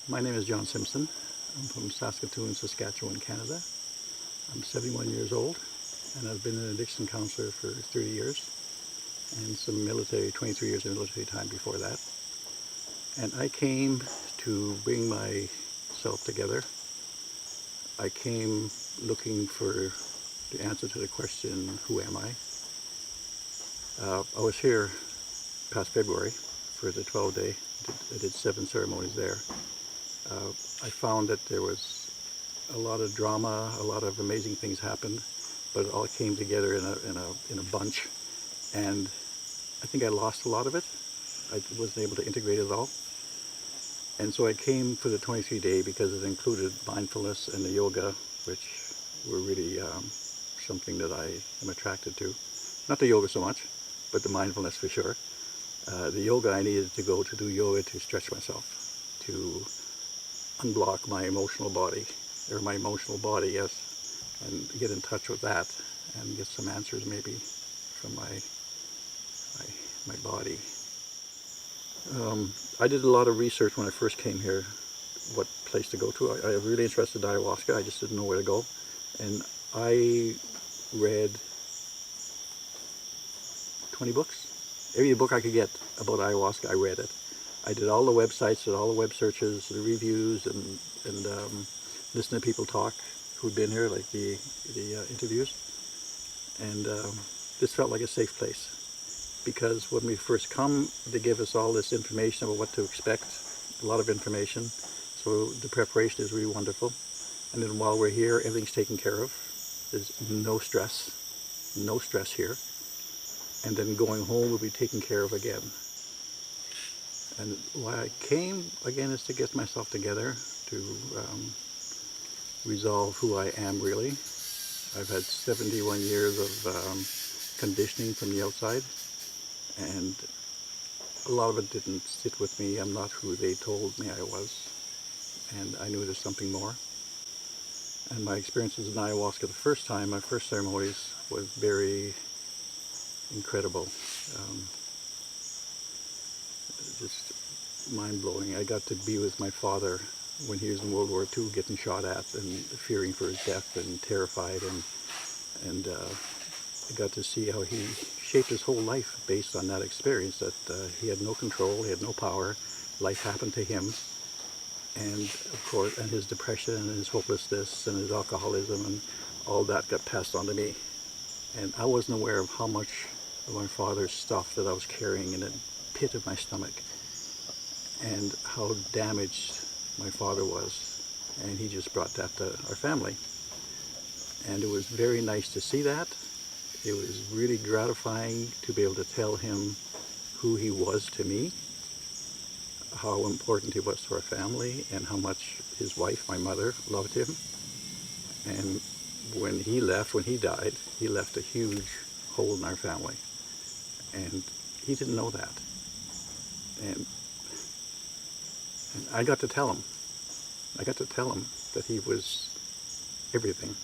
My name is John Simpson. I'm from Saskatoon, Saskatchewan, Canada. I'm 71 years old, and I've been an addiction counselor for 30 years, and some military, 23 years of military time before that. And I came to bring myself together. I came looking for the answer to the question, who am I? I was here past February for the 12-day. I did 7 ceremonies there. I found that there was a lot of drama, a lot of amazing things happened, but it all came together in a bunch, and I think I lost a lot of it. I wasn't able to integrate it all. And so I came for the 23-day because it included mindfulness and the yoga, which were really something that I am attracted to. Not the yoga so much, but the mindfulness for sure. The yoga, I needed to go to do yoga to stretch myself, to unblock my emotional body, yes, and get in touch with that and get some answers maybe from my body. I did a lot of research when I first came here, what place to go to. I was really interested in ayahuasca, I just didn't know where to go. And I read 20 books. Every book I could get about ayahuasca, I read it. I did all the websites, did all the web searches, the reviews, and listened to people talk who'd been here, like the interviews. And this felt like a safe place. Because when we first come, they give us all this information about what to expect, a lot of information. So the preparation is really wonderful. And then while we're here, everything's taken care of. There's no stress here. And then going home will be taken care of again. And why I came again is to get myself together, to resolve who I am really. I've had 71 years of conditioning from the outside, and a lot of it didn't sit with me. I'm not who they told me I was, and I knew there's something more. And my experiences in ayahuasca the first time, my first ceremonies, was very incredible. Just mind-blowing. I got to be with my father when he was in World War II, getting shot at and fearing for his death and terrified, and I got to see how he shaped his whole life based on that experience, that he had no control, he had no power, life happened to him, and of course, and his depression and his hopelessness and his alcoholism and all that got passed on to me. And I wasn't aware of how much of my father's stuff that I was carrying in the pit of my stomach, and how damaged my father was, and he just brought that to our family. And it was very nice to see that. It was really gratifying to be able to tell him who he was to me, how important he was to our family, and how much his wife, my mother, loved him. And when he left, when he died, he left a huge hole in our family, and he didn't know that. And I got to tell him. I got to tell him that he was everything.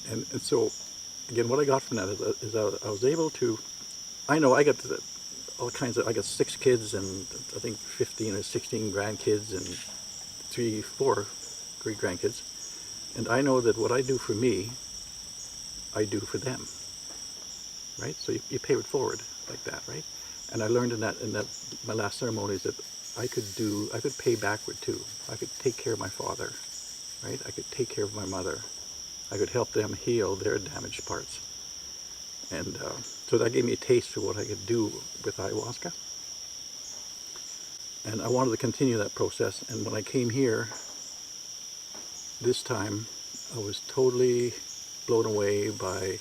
And so, again, what I got from that is I was able to, I know I got all kinds of, I got 6 kids and I think 15 or 16 grandkids and 3-4 great grandkids. And I know that what I do for me, I do for them, right? So you pay it forward like that, right? And I learned in that my last ceremonies that I could pay backward too. I could take care of my father, right? I could take care of my mother. I could help them heal their damaged parts. And so that gave me a taste for what I could do with ayahuasca. And I wanted to continue that process. And when I came here, this time, I was totally blown away by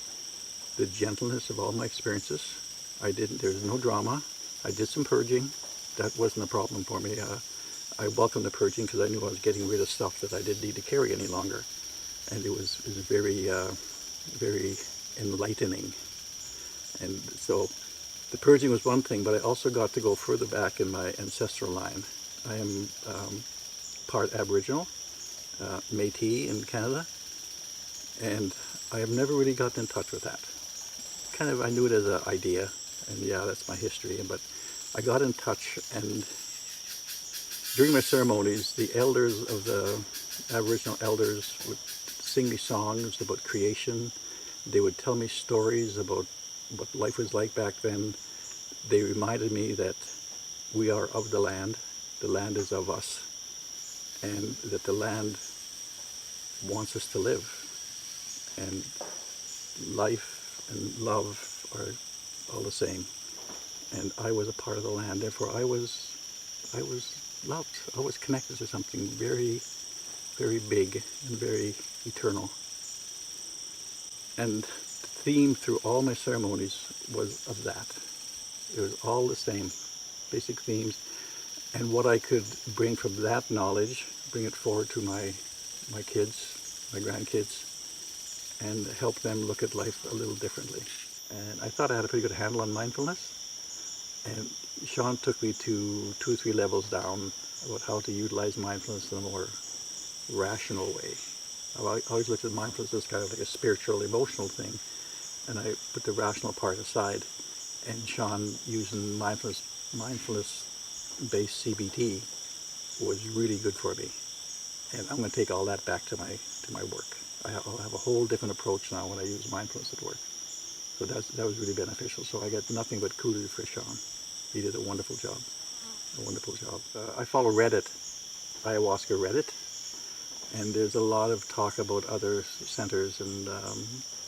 the gentleness of all my experiences. There's no drama. I did some purging. That wasn't a problem for me. I welcomed the purging because I knew I was getting rid of stuff that I didn't need to carry any longer. And it was very, very enlightening. And so the purging was one thing, but I also got to go further back in my ancestral line. I am part Aboriginal, Métis in Canada, and I have never really gotten in touch with that. Kind of, I knew it as an idea, and yeah, that's my history, but I got in touch, and During my ceremonies, the elders of the Aboriginal elders would sing me songs about creation. They would tell me stories about what life was like back then. They reminded me that we are of the land is of us, and that the land wants us to live. And life and love are all the same. And I was a part of the land, therefore I was loved. I was connected to something very, very big and very eternal. And the theme through all my ceremonies was of that. It was all the same, basic themes. And what I could bring from that knowledge, bring it forward to my kids, my grandkids, and help them look at life a little differently. And I thought I had a pretty good handle on mindfulness. And Sean took me to 2 or 3 levels down about how to utilize mindfulness in a more rational way. I always looked at mindfulness as kind of like a spiritual, emotional thing, and I put the rational part aside. And Sean, using mindfulness-based CBT, was really good for me. And I'm going to take all that back to my work. I'll have a whole different approach now when I use mindfulness at work. So that was really beneficial. So I get nothing but kudos for Sean. He did a wonderful job. A wonderful job. I follow Reddit, Ayahuasca Reddit, and there's a lot of talk about other centers and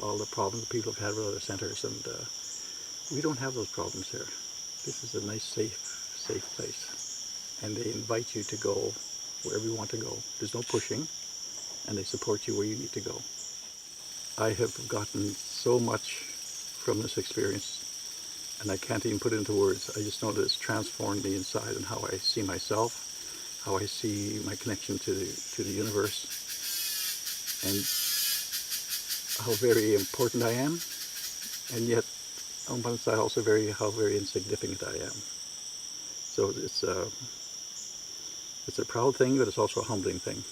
all the problems people have had with other centers, and we don't have those problems here. This is a nice, safe place, and they invite you to go wherever you want to go. There's no pushing, and they support you where you need to go. I have gotten so much from this experience, and I can't even put it into words. I just know that it's transformed me inside and how I see myself, how I see my connection to the universe, and how very important I am, and yet on one side also how very insignificant I am. So it's a proud thing, but it's also a humbling thing.